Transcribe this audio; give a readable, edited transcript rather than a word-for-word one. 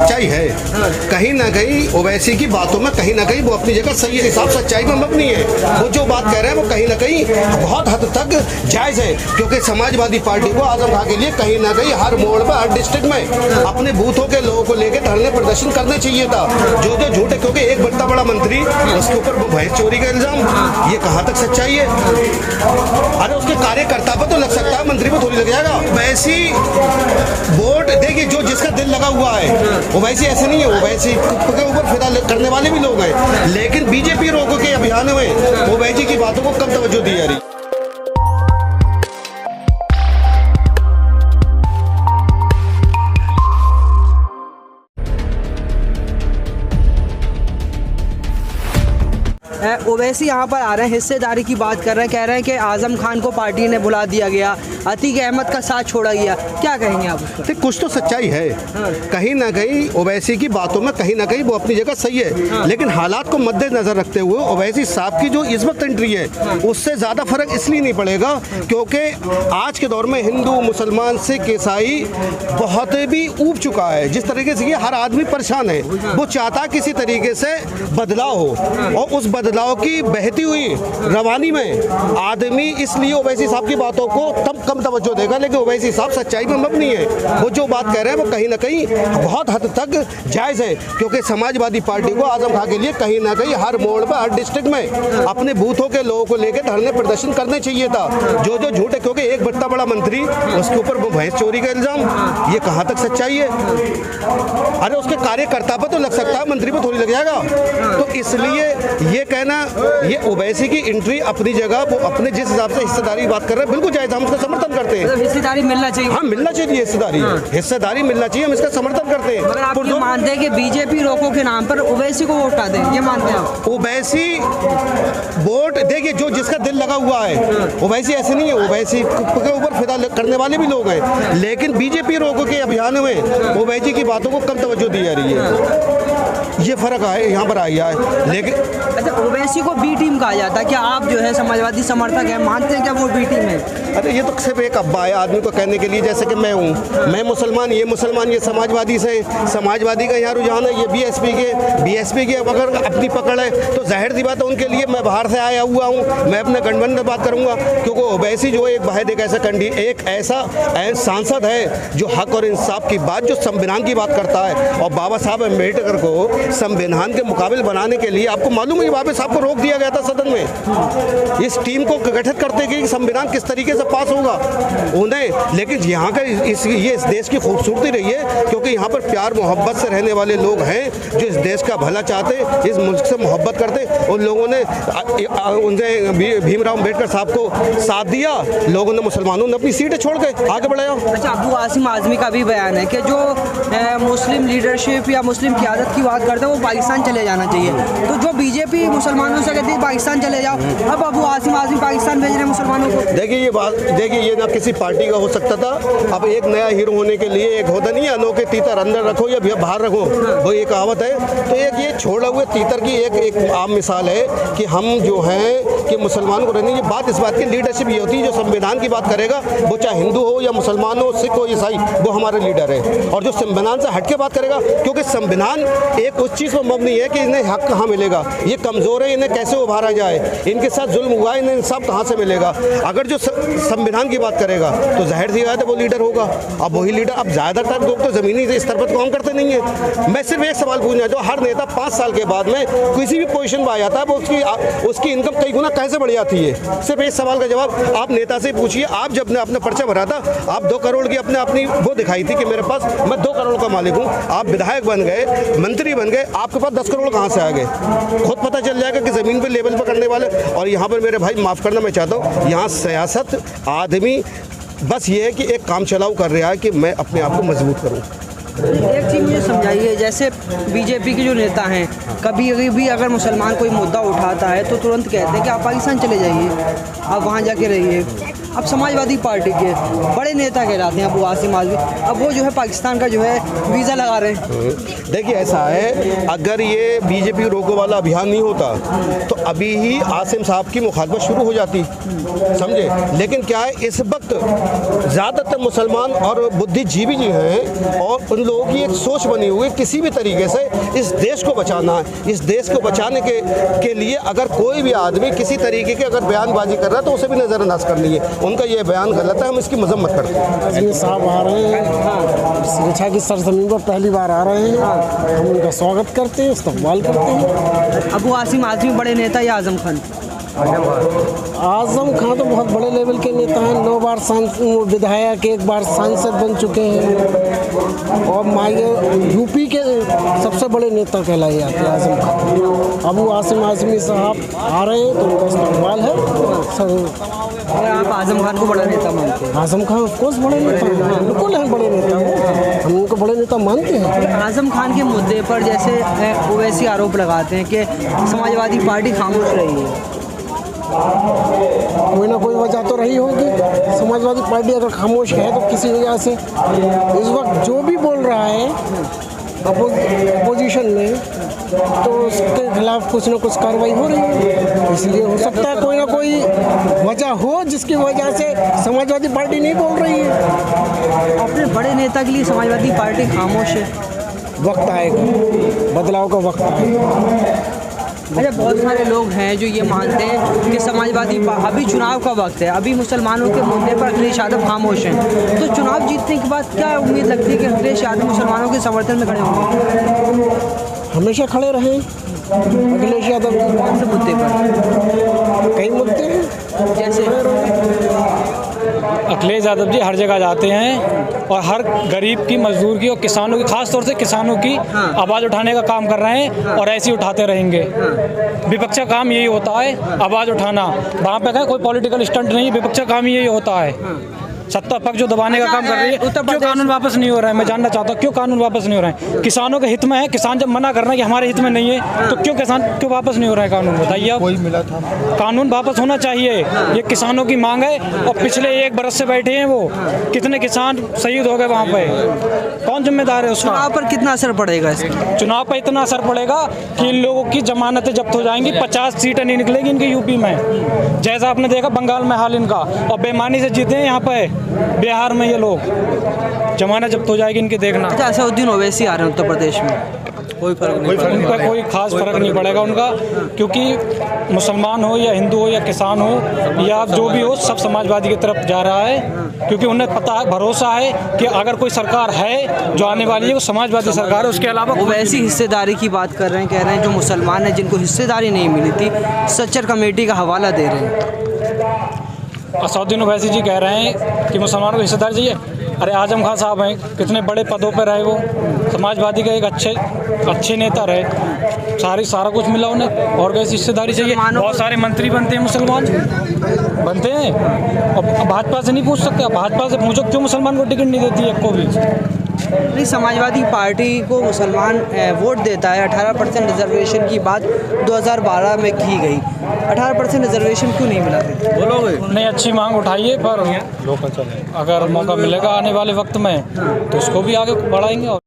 सच्चाई है। कहीं ना कहीं ओवैसी की बातों में कहीं ना कहीं वो अपनी जगह सही है, हिसाब सच्चाई में मबनी है। वो जो बात कह रहे हैं वो कहीं ना कहीं बहुत हद तक जायज़ है, क्योंकि समाजवादी पार्टी को आजम खां के लिए कहीं ना कहीं हर मोड़ पर, हर डिस्ट्रिक्ट में अपने बूथों के लोगों को लेकर धरने प्रदर्शन करने चाहिए था। जो झूठ है, क्योंकि एक बड़ा मंत्री उसके ऊपर भैंस चोरी का इल्जाम, ये कहाँ तक सच्चाई है? अरे उसके कार्यकर्ता पर तो लग सकता है, मंत्री पर थोड़ी लग जाएगा। वैसी वोट देखिए, जो जिसका दिल लगा हुआ है वो वैसे ऐसे नहीं है, वो वैसे के ऊपर फिदा करने वाले भी लोग हैं। लेकिन बीजेपी रोको के अभियान में वो वैसी की बातों को कम तवज्जो दी जा रही। ओवैसी यहाँ पर आ रहे हैं, हिस्सेदारी की बात कर रहे हैं, कह रहे हैं कि आजम खान को पार्टी ने बुला दिया गया, अतीक अहमद का साथ छोड़ा गया। क्या कहेंगे आप उस पर? कुछ तो सच्चाई है। कहीं ना कहीं ओवैसी की बातों में कहीं ना कहीं वो अपनी जगह सही है, लेकिन हालात को मद्देनजर रखते हुए ओवैसी साहब की जो इस वक्त एंट्री है उससे ज़्यादा फर्क इसलिए नहीं पड़ेगा क्योंकि आज के दौर में हिंदू, मुसलमान, सिख, ईसाई बहुत भी ऊब चुका है। जिस तरीके से हर आदमी परेशान है, वो चाहता किसी तरीके से बदलाव हो, और उस बदलाव की बहती हुई रवानी में आदमी इसलिए ओवैसी साहब की बातों को तब कम तवज्जो देगा, लेकिन ओवैसी साहब सच्चाई में मबनी है। वो जो बात कह रहे हैं वो कहीं ना कहीं बहुत हद तक जायज़ है, क्योंकि समाजवादी पार्टी को आजम खां के लिए कहीं ना कहीं हर मोड़ पर, हर डिस्ट्रिक्ट में अपने बूथों के लोगों को लेकर धरने प्रदर्शन करने चाहिए था। जो झूठ है, क्योंकि एक बड़ा मंत्री उसके ऊपर भैंस चोरी का इल्जाम, ये कहाँ तक सच्चाई है? अरे उसके कार्यकर्ता पर तो लग सकता है, मंत्री पर थोड़ी लग जाएगा। तो इसलिए ये कहना, ये ओवैसी की एंट्री अपनी जगह, वो अपने जिस हिसाब से हिस्सेदारी की बात कर रहे हैं बिल्कुल जायज़, हम उसका समर्थन करते हैं। हिस्सेदारी मिलना चाहिए। हाँ, मिलना चाहिए, हिस्सेदारी मिलना चाहिए, हम इसका समर्थन करते हैं। मगर आप ये मानते हैं कि बीजेपी रोको के नाम पर ओवैसी को वोट दें, ये मानते हैं आप? ओवैसी वोट देखिए, जो जिसका दिल लगा हुआ है ओवैसी ऐसे नहीं है, ओवैसी के ऊपर फिदा करने वाले भी लोग हैं। लेकिन बीजेपी रोको के अभियान में ओवैसी की बातों को कम तवज्जो दी जा रही है, ये फर्क है यहाँ पर आया है। लेकिन अच्छा, ओवैसी को बी टीम कहा जाता है, क्या आप जो है समाजवादी समर्थक हैं, मानते हैं क्या वो बी टीम है? अरे ये तो सिर्फ एक अब्बा है आदमी को कहने के लिए, जैसे कि मैं हूँ, मैं मुसलमान, ये समाजवादी से, समाजवादी का यहाँ रुझान है, ये बीएसपी के अगर अपनी पकड़ है तो जाहिर सी बात है उनके लिए मैं बाहर से आया हुआ हूँ, मैं अपने गठबंधन में बात करूँगा, क्योंकि ओवैसी जो एक ऐसा सांसद है जो हक और इंसाफ की बात, जो संविधान की बात करता है, और बाबा साहब अम्बेडकर को संविधान के मुकाबिल बनाने के लिए आपको मालूम है बाबा साहब को रोक दिया गया था सदन में, इस टीम को गठित करते कि संविधान किस तरीके से पास होगा उन्हें। लेकिन यहाँ का ये इस देश की खूबसूरती रही है, क्योंकि यहाँ पर प्यार मोहब्बत से रहने वाले लोग हैं, जो इस देश का भला चाहते, इस मुल्क से मोहब्बत करते। उन लोगों ने उनसे भीमराव अम्बेडकर साहब को साथ दिया, लोगों ने, मुसलमानों ने अपनी सीटें छोड़ के आगे बढ़ाया। अच्छा, अबू आसिम आज़मी का भी बयान है कि जो मुस्लिम लीडरशिप या मुस्लिम क़यादत की बात करते हैं वो पाकिस्तान चले जाना चाहिए। तो जो बीजेपी मुसलमानों से कहती है पाकिस्तान चले जाओ, अब अबू आसिम आज़मी पाकिस्तान भेज रहे हैं मुसलमानों को। देखिए ये ना किसी पार्टी का हो सकता था। अब एक नया हीरो होने के लिए एक होता नहीं है, अनोखे तीतर अंदर रखो या बाहर रखो, वो ये कहावत है। तो एक ये छोड़े हुए तीतर की एक आम मिसाल है कि हम जो हैं कि मुसलमानों को रहने, ये बात इस बात की लीडरशिप ये होती है, जो संविधान की बात करेगा वो चाहे हिंदू हो या मुसलमान हो, सिख हो, ईसाई, वो हमारे लीडर है। और जो संविधान से हट के बात करेगा, क्योंकि संविधान एक उस चीज़ पर मबनी है कि इन्हें हक कहाँ मिलेगा, ये कमज़ोर है, इन्हें कैसे उभारा जाए, इनके साथ जुल्म हुआ, इन्हें इंसाफ कहाँ से मिलेगा। अगर जो संविधान की बात करेगा तो जाहिर सी बात है वो लीडर होगा। अब वही लीडर, अब ज़्यादातर लोग तो ज़मीनी स्तर पर काम करते नहीं है। मैं सिर्फ एक सवाल पूछना, जो हर नेता 5 साल के बाद में किसी भी पोजीशन पर आ जाता है, वो उसकी इनकम कई गुना कैसे बढ़ जाती है? सिर्फ एक सवाल का जवाब आप नेता से पूछिए। आप जब ने अपना पर्चा भरा था, आप 2 करोड़ की अपनी वो दिखाई थी कि मेरे पास, मैं 2 करोड़ का मालिक हूँ। आप विधायक बन गए, मंत्री बन गए, आपके पास 10 करोड़ कहाँ से आ गए? खुद पता चल जाएगा कि ज़मीन पे लेवल पर करने वाले। और यहाँ पर मेरे भाई माफ़ करना मैं चाहता हूँ, यहाँ सियासत आदमी बस ये है कि एक काम चलाऊ कर रहा है कि मैं अपने आप को मजबूत करूँ। एक चीज़ मुझे समझाइए, जैसे बीजेपी के जो नेता हैं, कभी भी अगर मुसलमान कोई मुद्दा उठाता है तो तुरंत कहते हैं कि आप पाकिस्तान चले जाइए, आप वहाँ जाके रहिए। अब समाजवादी पार्टी के बड़े नेता कहलाते हैं अबू आसिम आज़मी, अब वो जो है पाकिस्तान का जो है वीज़ा लगा रहे हैं। देखिए ऐसा है, अगर ये बीजेपी रोको वाला अभियान नहीं होता तो अभी ही आसिम साहब की मुखालफत शुरू हो जाती, समझे। लेकिन क्या है, इस वक्त ज़्यादातर मुसलमान और बुद्धिजीवी जो हैं और उन लोगों की एक सोच बनी हुई है किसी भी तरीके से इस देश को बचाना है। इस देश को बचाने के लिए अगर कोई भी आदमी किसी तरीके के अगर बयानबाजी कर रहा है तो उसे भी नज़रअंदाज करनी है। उनका ये बयान गलत है, हम इसकी मजम्मत करते हैं। आज़मी साहब आ रहे हैं, शिक्षा की सरजमीन पर पहली बार आ रहे हैं, हम उनका स्वागत करते हैं, इस्तकबाल करते हैं। अबू आसिम आज़मी बड़े नेता या आज़म खान? आज़म खान तो बहुत बड़े लेवल के नेता हैं, 9 बार विधायक, 1 बार सांसद बन चुके हैं और यूपी के सबसे बड़े नेता कहलाए जाते हैं आज़म खान। अबू आसिम आज़मी साहब आ रहे हैं तो उनका इस्तकबाल है सर। आप आज़म खान को बड़ा नेता मानते हैं? आज़म खान ऑफकोर्स बड़े नेता हैं, बिल्कुल हैं बड़े नेता, हम उनको बड़े नेता मानते हैं। आज़म खान के मुद्दे पर जैसे ओवैसी आरोप लगाते हैं कि समाजवादी पार्टी खामोश रही है, कोई ना कोई वजह तो रही होगी। समाजवादी पार्टी अगर खामोश है तो किसी वजह से इस वक्त जो भी बोल रहा है अपोजिशन में तो उसके खिलाफ कुछ ना कुछ कार्रवाई हो रही है। इसलिए हो सकता है कोई ना कोई वजह हो जिसकी वजह से समाजवादी पार्टी नहीं बोल रही है। अपने बड़े नेता के लिए समाजवादी पार्टी खामोश है? वक्त आएगा, बदलाव का वक्त आएगा। अच्छा, बहुत सारे लोग हैं जो ये मानते हैं कि समाजवादी अभी चुनाव का वक्त है, अभी मुसलमानों के मुद्दे पर अखिलेश यादव खामोश हैं, तो चुनाव जीतने के बाद क्या उम्मीद लगती है कि अखिलेश यादव मुसलमानों के समर्थन में खड़े होंगे? हमेशा खड़े रहे अखिलेश यादव कौन से मुद्दे पर? कई मुद्दे हैं, जैसे अखिलेश यादव जी हर जगह जाते हैं और हर गरीब की, मजदूर की और किसानों की, खास तौर से किसानों की आवाज़ उठाने का काम कर रहे हैं और ऐसे ही उठाते रहेंगे। विपक्ष का काम यही होता है, आवाज़ उठाना। वहाँ पे कहें कोई पॉलिटिकल स्टंट नहीं, विपक्ष का काम यही होता है। सत्ता पक्ष जो दबाने का काम कर रही है। क्यों कानून वापस नहीं हो रहा है, मैं जानना चाहता हूँ क्यों कानून वापस नहीं हो रहा है? किसानों के हित में है, किसान जब मना कर रहे हैं कि हमारे हित में नहीं है तो क्यों वापस नहीं हो रहा है कानून? बताइए आप। मिला था कानून वापस होना चाहिए, ये किसानों की मांग है। और पिछले 1 बरस से बैठे हैं वो, कितने किसान शहीद हो गए वहाँ पे, कौन जिम्मेदार है उसका? चुनाव पर कितना असर पड़ेगा इसका? चुनाव पर इतना असर पड़ेगा कि इन लोगों की जमानतें जब्त हो जाएंगी, 50 सीटें नहीं निकलेगी इनकी यूपी में, जैसा आपने देखा बंगाल में हाल इनका। और बेईमानी से जीते हैं यहाँ पे बिहार में ये लोग, जमानत जब्त हो जाएगी इनकी, देखना। अच्छा, असदुद्दीन ओवैसी आ रहे हैं उत्तर प्रदेश में, कोई फर्क नहीं पड़ेगा? उनका कोई खास फर्क नहीं पड़ेगा उनका, क्योंकि मुसलमान हो या हिंदू हो या किसान हो या जो भी हो, सब समाजवादी की तरफ जा रहा है। क्योंकि उन्हें पता है, भरोसा है कि अगर कोई सरकार है जो आने वाली है वो समाजवादी सरकार है, उसके अलावा ओवैसी हिस्सेदारी की बात कर रहे हैं, कह रहे हैं जो मुसलमान हैं जिनको हिस्सेदारी नहीं मिली थी, सच्चर कमेटी का हवाला दे रहे हैं। असदुद्दीन ओवैसी जी कह रहे हैं कि मुसलमानों को हिस्सेदारी चाहिए। अरे आजम खान साहब हैं, कितने बड़े पदों पर रहे वो, समाजवादी के एक अच्छे नेता रहे, सारा कुछ मिला उन्हें, और कैसी हिस्सेदारी चाहिए? बहुत सारे मंत्री बनते हैं मुसलमान, बनते हैं, और भाजपा से नहीं पूछ सकते? भाजपा से पूछो क्यों मुसलमान को टिकट नहीं देती है को भी? नहीं, समाजवादी पार्टी को मुसलमान वोट देता है। 18% रिजर्वेशन की बात 2012 में की गई, 18% रिजर्वेशन क्यों नहीं मिला? बोलोगे? नहीं, अच्छी मांग उठाइए, पर अगर मौका मिलेगा आने वाले वक्त में तो इसको भी आगे बढ़ाएंगे।